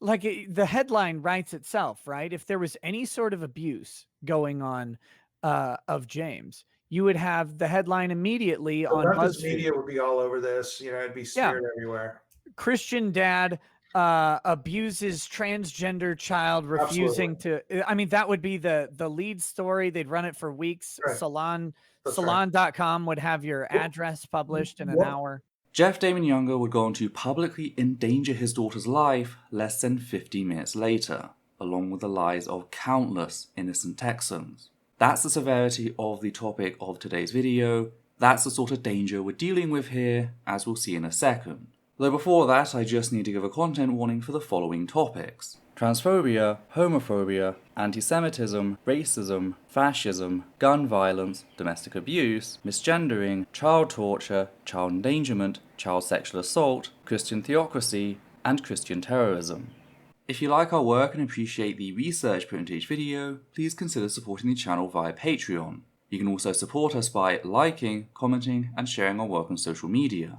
like the headline writes itself, right? If there was any sort of abuse going on of James, you would have the headline immediately The on leftist BuzzFeed. media would be all over this, it'd be Yeah, smeared everywhere. Christian dad abuses transgender child Absolutely. refusing to. I mean, that would be the lead story. They'd run it for weeks. Right. That's right. Salon.com would have your What address published in an what hour. Jeff Damon Younger would go on to publicly endanger his daughter's life less than 50 minutes later, along with the lives of countless innocent Texans. That's the severity of the topic of today's video. That's the sort of danger we're dealing with here, as we'll see in a second. Though before that, I just need to give a content warning for the following topics: transphobia, homophobia, anti-Semitism, racism, fascism, gun violence, domestic abuse, misgendering, child torture, child endangerment, child sexual assault, Christian theocracy, and Christian terrorism. If you like our work and appreciate the research put into each video, please consider supporting the channel via Patreon. You can also support us by liking, commenting, and sharing our work on social media.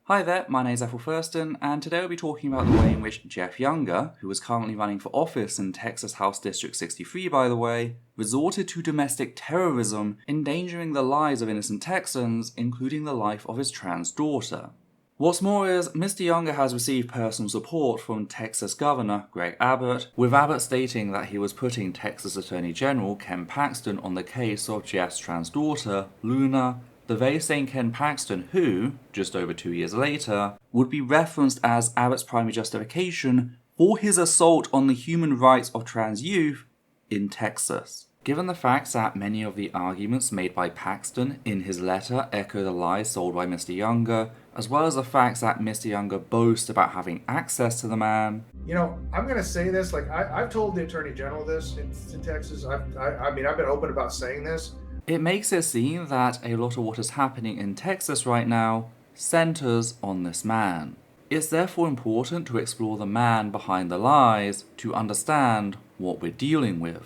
Hi there, my name is Ethel Thurston, and today we'll be talking about the way in which Jeff Younger, who is currently running for office in Texas House District 63 by the way, resorted to domestic terrorism, endangering the lives of innocent Texans, including the life of his trans daughter. What's more is, Mr. Younger has received personal support from Texas Governor Greg Abbott, with Abbott stating that he was putting Texas Attorney General Ken Paxton on the case of Jeff's trans daughter, Luna, the very same Ken Paxton who, just over 2 years later, would be referenced as Abbott's primary justification for his assault on the human rights of trans youth in Texas. Given the facts that many of the arguments made by Paxton in his letter echo the lies sold by Mr. Younger, as well as the facts that Mr. Younger boasts about having access to the man. I'm going to say this, I've told the Attorney General this in Texas. I mean, I've been open about saying this. It makes it seem that a lot of what is happening in Texas right now centers on this man. It's therefore important to explore the man behind the lies to understand what we're dealing with.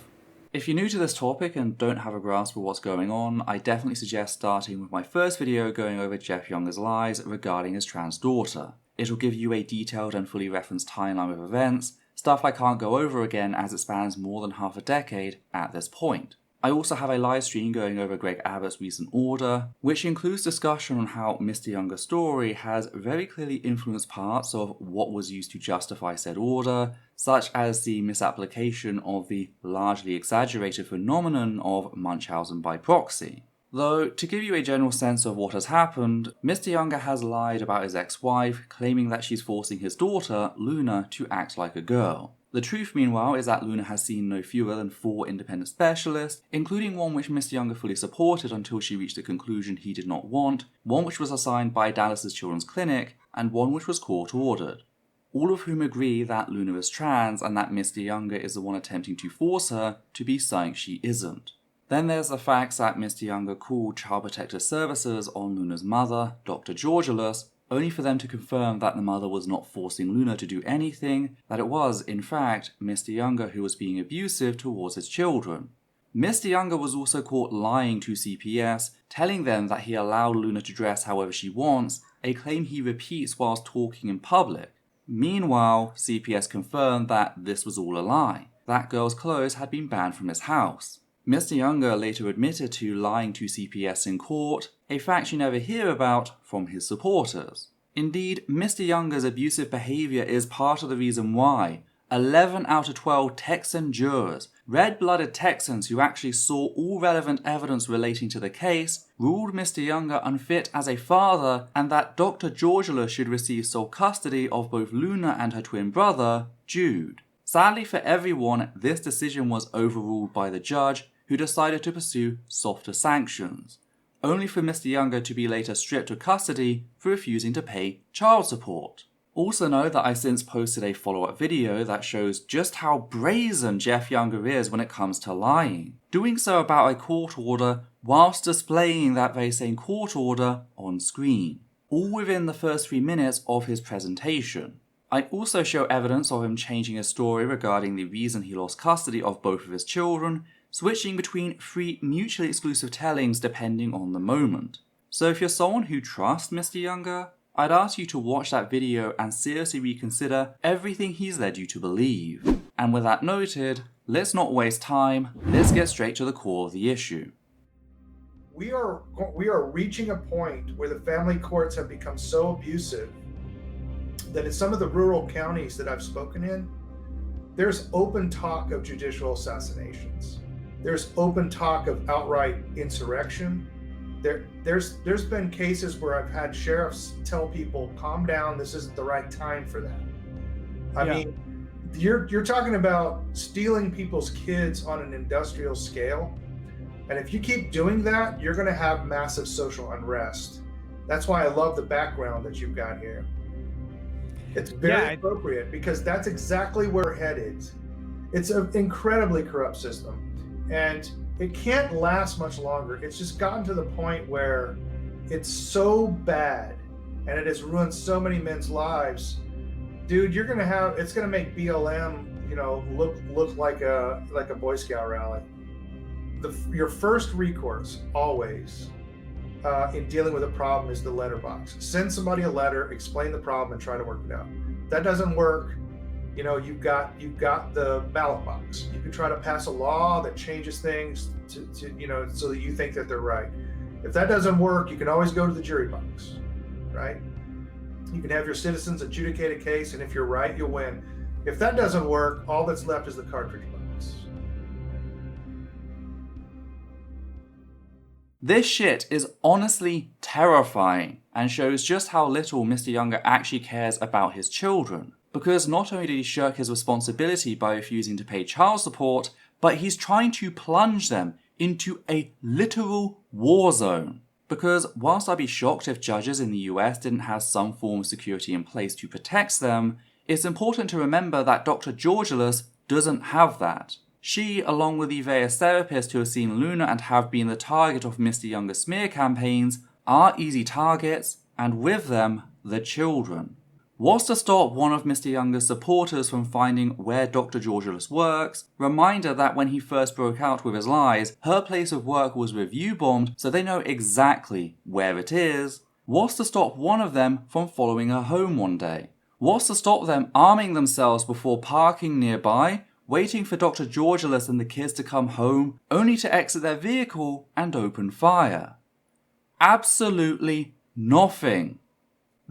If you're new to this topic and don't have a grasp of what's going on, I definitely suggest starting with my first video going over Jeff Younger's lies regarding his trans daughter. It'll give you a detailed and fully referenced timeline of events, stuff I can't go over again as it spans more than half a decade at this point. I also have a live stream going over Greg Abbott's recent order, which includes discussion on how Mr. Younger's story has very clearly influenced parts of what was used to justify said order, such as the misapplication of the largely exaggerated phenomenon of Munchausen by proxy. Though, to give you a general sense of what has happened, Mr. Younger has lied about his ex-wife, claiming that she's forcing his daughter, Luna, to act like a girl. The truth, meanwhile, is that Luna has seen no fewer than 4 independent specialists, including one which Mr. Younger fully supported until she reached a conclusion he did not want, one which was assigned by Dallas's Children's Clinic, and one which was court-ordered. All of whom agree that Luna is trans and that Mr. Younger is the one attempting to force her to be something she isn't. Then there's the facts that Mr. Younger called Child Protective Services on Luna's mother, Dr. Georgelus, only for them to confirm that the mother was not forcing Luna to do anything, that it was, in fact, Mr. Younger who was being abusive towards his children. Mr. Younger was also caught lying to CPS, telling them that he allowed Luna to dress however she wants, a claim he repeats whilst talking in public. Meanwhile, CPS confirmed that this was all a lie. That girl's clothes had been banned from his house. Mr. Younger later admitted to lying to CPS in court, a fact you never hear about from his supporters. Indeed, Mr. Younger's abusive behaviour is part of the reason why 11 out of 12 Texan jurors, red-blooded Texans who actually saw all relevant evidence relating to the case, ruled Mr. Younger unfit as a father and that Dr. Georgelus should receive sole custody of both Luna and her twin brother, Jude. Sadly for everyone, this decision was overruled by the judge, who decided to pursue softer sanctions, only for Mr. Younger to be later stripped of custody for refusing to pay child support. Also know that I since posted a follow-up video that shows just how brazen Jeff Younger is when it comes to lying, doing so about a court order whilst displaying that very same court order on screen, all within the first 3 minutes of his presentation. I also show evidence of him changing his story regarding the reason he lost custody of both of his children, switching between 3 mutually exclusive tellings depending on the moment. So if you're someone who trusts Mr. Younger, I'd ask you to watch that video and seriously reconsider everything he's led you to believe. And with that noted, let's not waste time, let's get straight to the core of the issue. We are reaching a point where the family courts have become so abusive that in some of the rural counties that I've spoken in, there's open talk of judicial assassinations. There's open talk of outright insurrection. There's been cases where I've had sheriffs tell people, calm down, this isn't the right time for that. I mean, you're talking about stealing people's kids on an industrial scale. And if you keep doing that, you're going to have massive social unrest. That's why I love the background that you've got here. It's very appropriate because that's exactly where we're headed. It's an incredibly corrupt system, and it can't last much longer. It's just gotten to the point where it's so bad and it has ruined so many men's lives. Dude, it's going to make BLM, look like a Boy Scout rally. Your first recourse always in dealing with a problem is the letterbox. Send somebody a letter, explain the problem, and try to work it out. If that doesn't work, you've got the ballot box. You can try to pass a law that changes things to so that you think that they're right. If that doesn't work, you can always go to the jury box, right? You can have your citizens adjudicate a case, and if you're right, you'll win. If that doesn't work, all that's left is the cartridge box. This shit is honestly terrifying and shows just how little Mr. Younger actually cares about his children. Because not only did he shirk his responsibility by refusing to pay child support, but he's trying to plunge them into a literal war zone. Because whilst I'd be shocked if judges in the US didn't have some form of security in place to protect them, it's important to remember that Dr. Georgelus doesn't have that. She, along with the various therapists who have seen Luna and have been the target of Mr. Younger's smear campaigns, are easy targets, and with them, the children. What's to stop one of Mr. Younger's supporters from finding where Dr. Georgelus works? Reminder that when he first broke out with his lies, her place of work was review bombed, so they know exactly where it is. What's to stop one of them from following her home one day? What's to stop them arming themselves before parking nearby, waiting for Dr. Georgelus and the kids to come home, only to exit their vehicle and open fire? Absolutely nothing.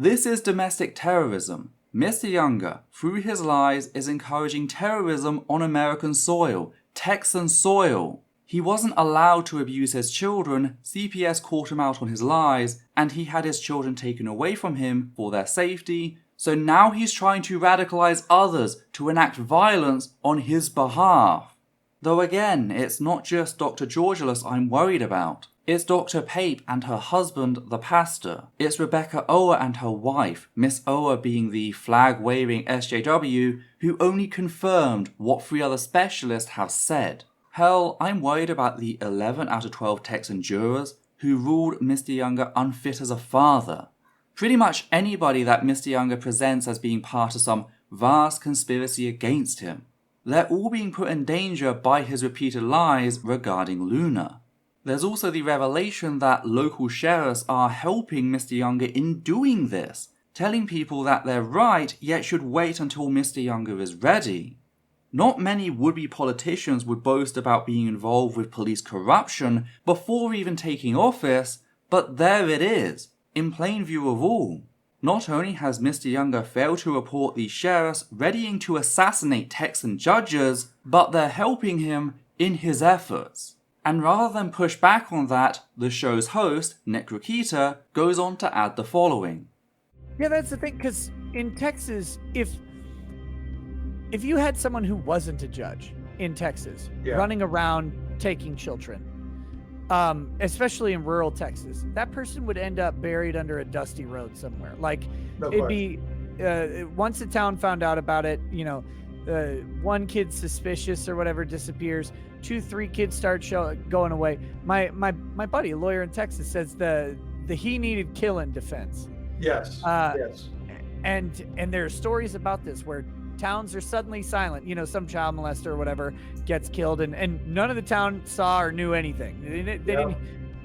This is domestic terrorism. Mr. Younger, through his lies, is encouraging terrorism on American soil, Texan soil. He wasn't allowed to abuse his children, CPS caught him out on his lies, and he had his children taken away from him for their safety. So now he's trying to radicalize others to enact violence on his behalf. Though again, it's not just Dr. Georgelus I'm worried about. It's Dr. Pape and her husband, the pastor. It's Rebecca Ower and her wife, Miss Ower being the flag-waving SJW, who only confirmed what 3 other specialists have said. Hell, I'm worried about the 11 out of 12 Texan jurors who ruled Mr. Younger unfit as a father. Pretty much anybody that Mr. Younger presents as being part of some vast conspiracy against him. They're all being put in danger by his repeated lies regarding Luna. There's also the revelation that local sheriffs are helping Mr. Younger in doing this, telling people that they're right yet should wait until Mr. Younger is ready. Not many would-be politicians would boast about being involved with police corruption before even taking office, but there it is, in plain view of all. Not only has Mr. Younger failed to report these sheriffs readying to assassinate Texan judges, but they're helping him in his efforts. And rather than push back on that, the show's host, Nick Rokita, goes on to add the following. Yeah, that's the thing, because in Texas, if you had someone who wasn't a judge in Texas running around taking children, especially in rural Texas, that person would end up buried under a dusty road somewhere. Like, be once the town found out about it, one kid suspicious or whatever disappears, 2-3 kids start going away. My buddy, a lawyer in Texas, says the he needed killing defense. Yes. Yes. And there are stories about this where towns are suddenly silent. Some child molester or whatever gets killed, and none of the town saw or knew anything. They didn't.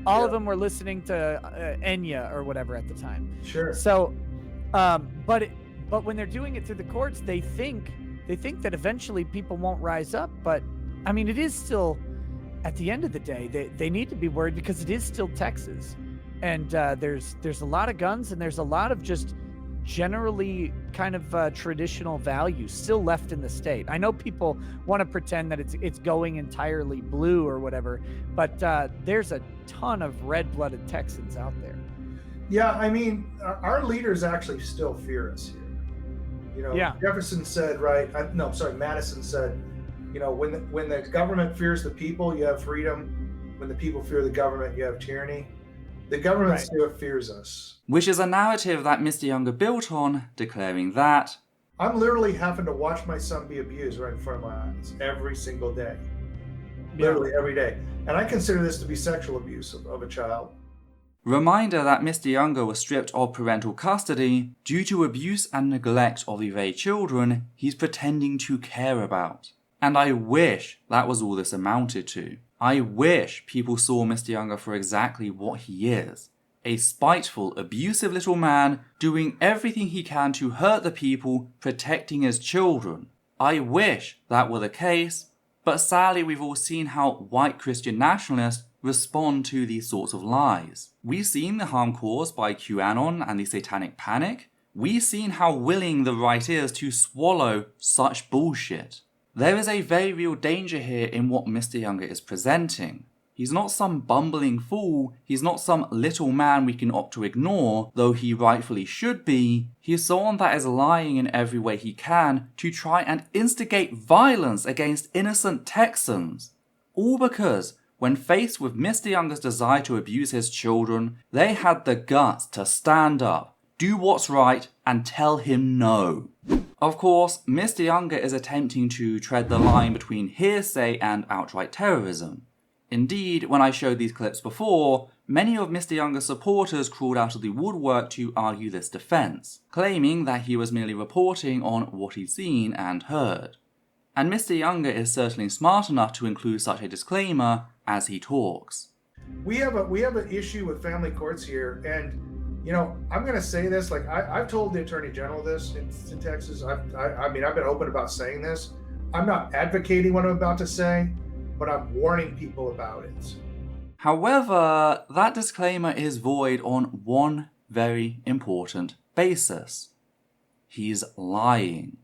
All of them were listening to Enya or whatever at the time. Sure. So But when they're doing it through the courts, they think that eventually people won't rise up. But I mean, it is still, at the end of the day, they need to be worried because it is still Texas, and there's a lot of guns, and there's a lot of just generally kind of traditional values still left in the state. I know people want to pretend that it's going entirely blue or whatever, but there's a ton of red-blooded Texans out there. Yeah, I mean, our leaders actually still fear us here. You know, Yeah. Jefferson said, Madison said, you know, when the government fears the people, you have freedom. When the people fear the government, you have tyranny. The government still fears us. Which is a narrative that Mr. Younger built on, declaring that I'm literally having to watch my son be abused right in front of my eyes every single day. Literally every day. And I consider this to be sexual abuse of a child. Reminder that Mr. Younger was stripped of parental custody due to abuse and neglect of the very children he's pretending to care about. And I wish that was all this amounted to. I wish people saw Mr. Younger for exactly what he is. A spiteful, abusive little man doing everything he can to hurt the people protecting his children. I wish that were the case, but sadly we've all seen how white Christian nationalists respond to these sorts of lies. We've seen the harm caused by QAnon and the satanic panic. We've seen how willing the right is to swallow such bullshit. There is a very real danger here in what Mr. Younger is presenting. He's not some bumbling fool, he's not some little man we can opt to ignore, though he rightfully should be. He's someone that is lying in every way he can to try and instigate violence against innocent Texans. All because, when faced with Mr. Younger's desire to abuse his children, they had the guts to stand up, do what's right, and tell him no. Of course, Mr. Younger is attempting to tread the line between hearsay and outright terrorism. Indeed, when I showed these clips before, many of Mr. Younger's supporters crawled out of the woodwork to argue this defense, claiming that he was merely reporting on what he'd seen and heard. And Mr. Younger is certainly smart enough to include such a disclaimer as he talks. We have an issue with family courts here, and you know, I'm going to say this, like I've told the Attorney General this in Texas. I mean, I've been open about saying this. I'm not advocating what I'm about to say, but I'm warning people about it. However, that disclaimer is void on one very important basis. He's lying.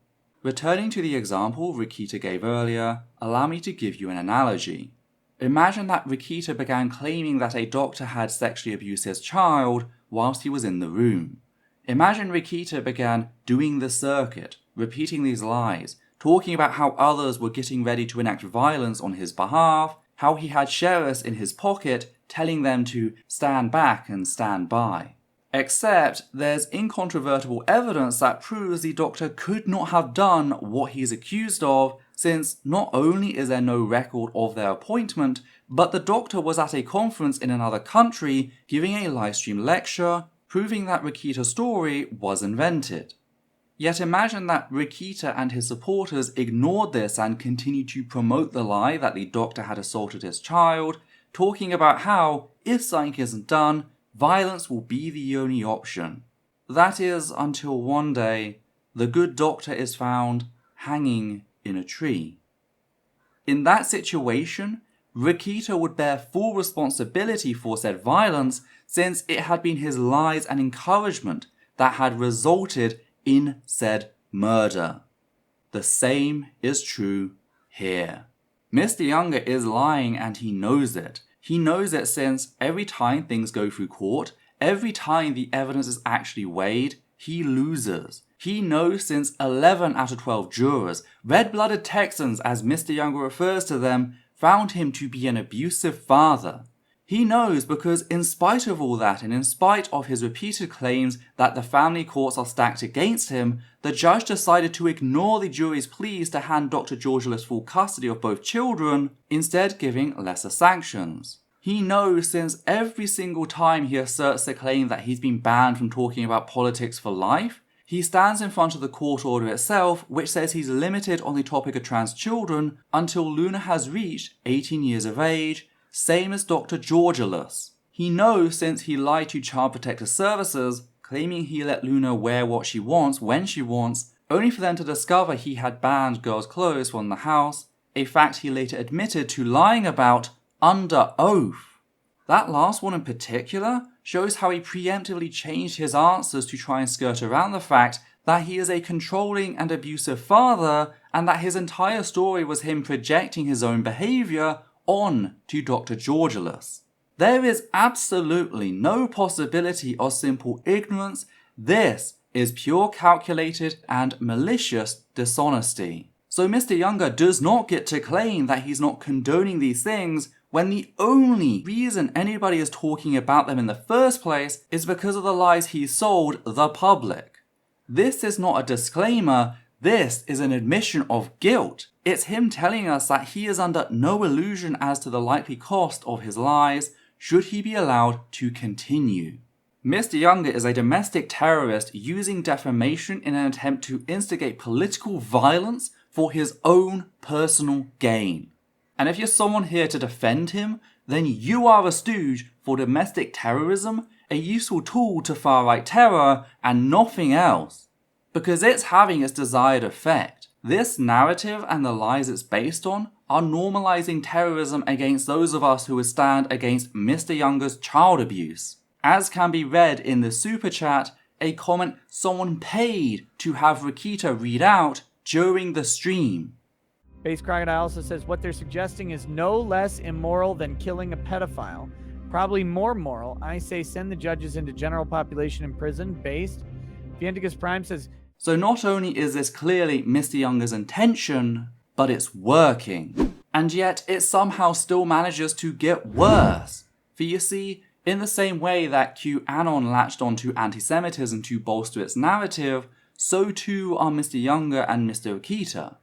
Returning to the example Rikita gave earlier, allow me to give you an analogy. Imagine that Rikita began claiming that a doctor had sexually abused his child whilst he was in the room. Imagine Rikita began doing the circuit, repeating these lies, talking about how others were getting ready to enact violence on his behalf, how he had sheriffs in his pocket telling them to stand back and stand by. Except there's incontrovertible evidence that proves the doctor could not have done what he's accused of, since not only is there no record of their appointment, but the doctor was at a conference in another country giving a livestream lecture, proving that Rikita's story was invented. Yet imagine that Rikita and his supporters ignored this and continued to promote the lie that the doctor had assaulted his child, talking about how, if something isn't done, violence will be the only option. That is until one day, the good doctor is found hanging in a tree. In that situation, Rikita would bear full responsibility for said violence, since it had been his lies and encouragement that had resulted in said murder. The same is true here. Mr. Younger is lying and he knows it. He knows it since every time things go through court, every time the evidence is actually weighed, he loses. He knows since 11 out of 12 jurors, red-blooded Texans as Mr. Younger refers to them, found him to be an abusive father. He knows because in spite of all that and in spite of his repeated claims that the family courts are stacked against him, the judge decided to ignore the jury's pleas to hand Dr. Georgilis full custody of both children, instead giving lesser sanctions. He knows since every single time he asserts the claim that he's been banned from talking about politics for life, he stands in front of the court order itself, which says he's limited on the topic of trans children until Luna has reached 18 years of age, same as Dr. Georgilis. He knows since he lied to Child Protective Services, claiming he let Luna wear what she wants when she wants, only for them to discover he had banned girls' clothes from the house, a fact he later admitted to lying about under oath. That last one in particular shows how he preemptively changed his answers to try and skirt around the fact that he is a controlling and abusive father, and that his entire story was him projecting his own behaviour on to Dr. Georgilus. There is absolutely no possibility of simple ignorance. This is pure calculated and malicious dishonesty. So Mr. Younger does not get to claim that he's not condoning these things when the only reason anybody is talking about them in the first place is because of the lies he sold the public. This is not a disclaimer, this is an admission of guilt. It's him telling us that he is under no illusion as to the likely cost of his lies, should he be allowed to continue. Mr. Younger is a domestic terrorist using defamation in an attempt to instigate political violence for his own personal gain. And if you're someone here to defend him, then you are a stooge for domestic terrorism, a useful tool to far-right terror, and nothing else. Because it's having its desired effect. This narrative and the lies it's based on are normalizing terrorism against those of us who would stand against Mr. Younger's child abuse. As can be read in the super chat, a comment someone paid to have Rakita read out during the stream. Base Crocodile also says what they're suggesting is no less immoral than killing a pedophile. Probably more moral. I say send the judges into general population in prison. Based. Vienticus Prime says, so not only is this clearly Mr. Younger's intention, but it's working. And yet it somehow still manages to get worse. For you see, in the same way that QAnon latched onto anti-Semitism to bolster its narrative, so too are Mr. Younger and Mr. Akita.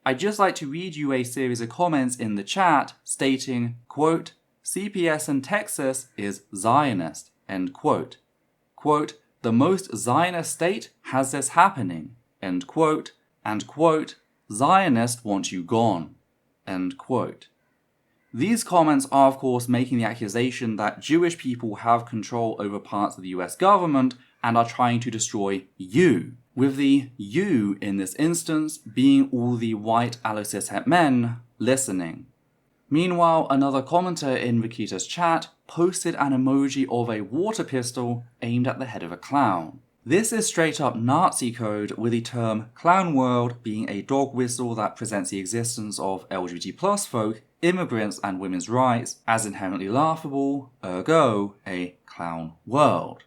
I'd just like to read you a series of comments in the chat stating, quote, CPS in Texas is Zionist, end quote. Quote, the most Zionist state has this happening, end quote, and quote, Zionists want you gone, end quote. These comments are of course making the accusation that Jewish people have control over parts of the US government and are trying to destroy you, with the you in this instance being all the white allo-cishet men listening. Meanwhile, another commenter in Rakita's chat posted an emoji of a water pistol aimed at the head of a clown. This is straight up Nazi code, with the term clown world being a dog whistle that presents the existence of LGBT+ folk, immigrants and women's rights as inherently laughable, ergo a clown world.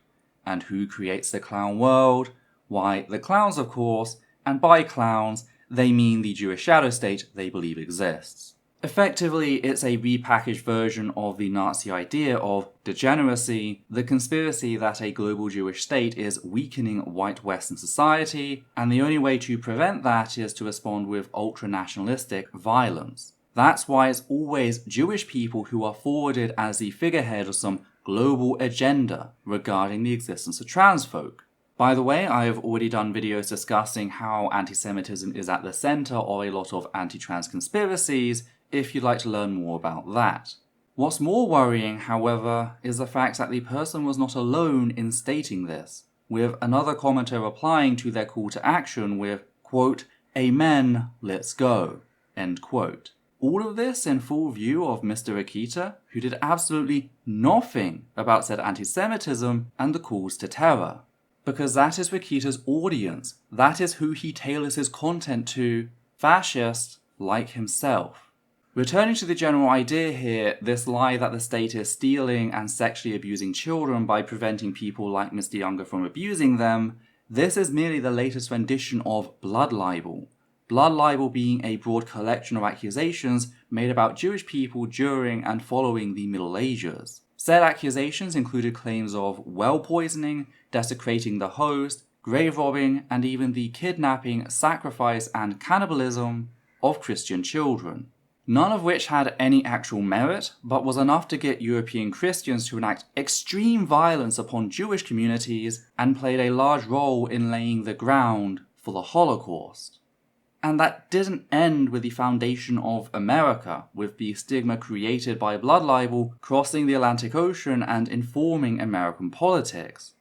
And who creates the clown world? Why, the clowns of course, and by clowns they mean the Jewish shadow state they believe exists. Effectively, it's a repackaged version of the Nazi idea of degeneracy, the conspiracy that a global Jewish state is weakening white Western society, and the only way to prevent that is to respond with ultra-nationalistic violence. That's why it's always Jewish people who are forwarded as the figurehead of some global agenda regarding the existence of trans folk. By the way, I have already done videos discussing how anti-Semitism is at the centre of a lot of anti-trans conspiracies, if you'd like to learn more about that. What's more worrying, however, is the fact that the person was not alone in stating this, with another commenter replying to their call to action with, quote, Amen, let's go, end quote. All of this in full view of Mr. Akita, who did absolutely nothing about said anti-Semitism and the calls to terror. Because that is Rakita's audience, that is who he tailors his content to, fascists like himself. Returning to the general idea here, this lie that the state is stealing and sexually abusing children by preventing people like Mr. Younger from abusing them, this is merely the latest rendition of blood libel. Blood libel being a broad collection of accusations made about Jewish people during and following the Middle Ages. Said accusations included claims of well poisoning, desecrating the host, grave robbing, and even the kidnapping, sacrifice, and cannibalism of Christian children. None of which had any actual merit, but was enough to get European Christians to enact extreme violence upon Jewish communities and played a large role in laying the ground for the Holocaust. And that didn't end with the foundation of America, with the stigma created by blood libel crossing the Atlantic Ocean and informing American politics.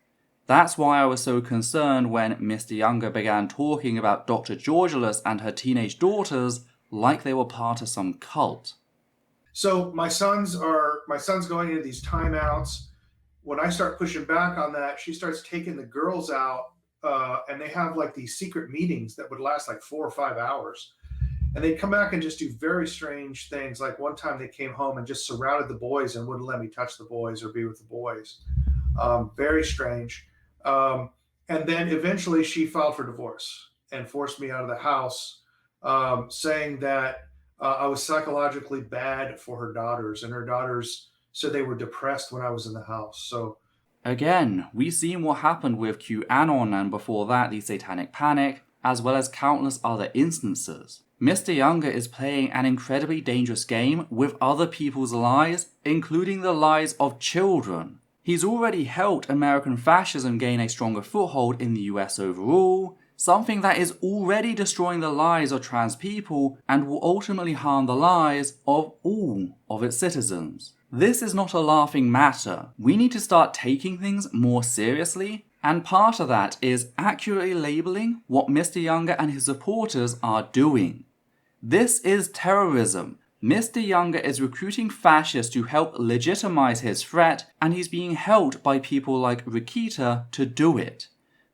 That's why I was so concerned when Mr. Younger began talking about Dr. Georgilus and her teenage daughters like they were part of some cult. So my son's going into these timeouts. When I start pushing back on that, she starts taking the girls out, and they have like these secret meetings that would last like 4 or 5 hours. And they'd come back and just do very strange things. Like one time they came home and just surrounded the boys and wouldn't let me touch the boys or be with the boys. Very strange. And then eventually she filed for divorce and forced me out of the house, saying that I was psychologically bad for her daughters, and her daughters said they were depressed when I was in the house. So again, we've seen what happened with QAnon and before that the Satanic Panic, as well as countless other instances. Mr. Younger is playing an incredibly dangerous game with other people's lives, including the lives of children. He's already helped American fascism gain a stronger foothold in the US overall, something that is already destroying the lives of trans people and will ultimately harm the lives of all of its citizens. This is not a laughing matter. We need to start taking things more seriously, and part of that is accurately labeling what Mr. Younger and his supporters are doing. This is terrorism. Mr. Younger is recruiting fascists to help legitimize his threat, and he's being helped by people like Rikita to do it.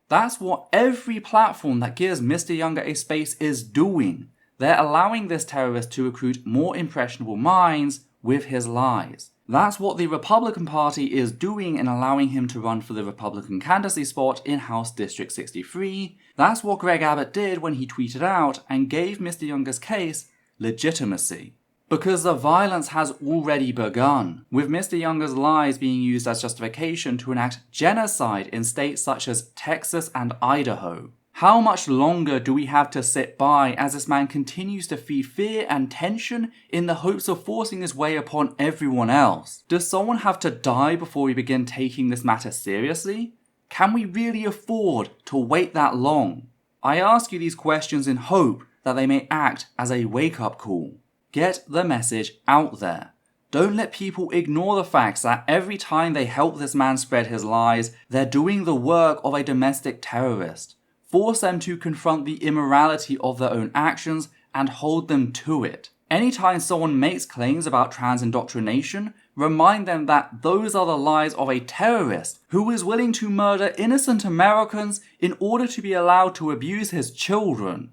That's what every platform that gives Mr. Younger a space is doing. They're allowing this terrorist to recruit more impressionable minds with his lies. That's what the Republican Party is doing in allowing him to run for the Republican candidacy spot in House District 63. That's what Greg Abbott did when he tweeted out and gave Mr. Younger's case legitimacy. Because the violence has already begun, with Mr. Younger's lies being used as justification to enact genocide in states such as Texas and Idaho. How much longer do we have to sit by as this man continues to feed fear and tension in the hopes of forcing his way upon everyone else? Does someone have to die before we begin taking this matter seriously? Can we really afford to wait that long? I ask you these questions in hope that they may act as a wake-up call. Get the message out there. Don't let people ignore the facts that every time they help this man spread his lies, they're doing the work of a domestic terrorist. Force them to confront the immorality of their own actions and hold them to it. Anytime someone makes claims about trans indoctrination, remind them that those are the lies of a terrorist who is willing to murder innocent Americans in order to be allowed to abuse his children.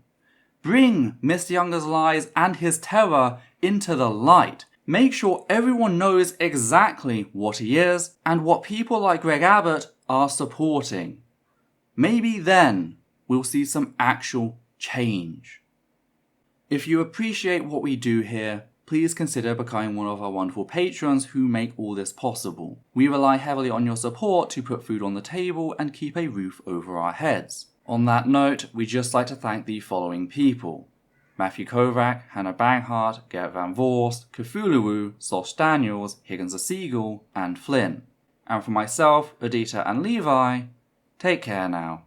Bring Mr. Younger's lies and his terror into the light. Make sure everyone knows exactly what he is and what people like Greg Abbott are supporting. Maybe then we'll see some actual change. If you appreciate what we do here, please consider becoming one of our wonderful patrons who make all this possible. We rely heavily on your support to put food on the table and keep a roof over our heads. On that note, we'd just like to thank the following people: Matthew Kovac, Hannah Banghart, Gerrit Van Voorst, Cthulhu, Sosh Daniels, Higgins the Seagull, and Flynn. And for myself, Adita and Levi, take care now.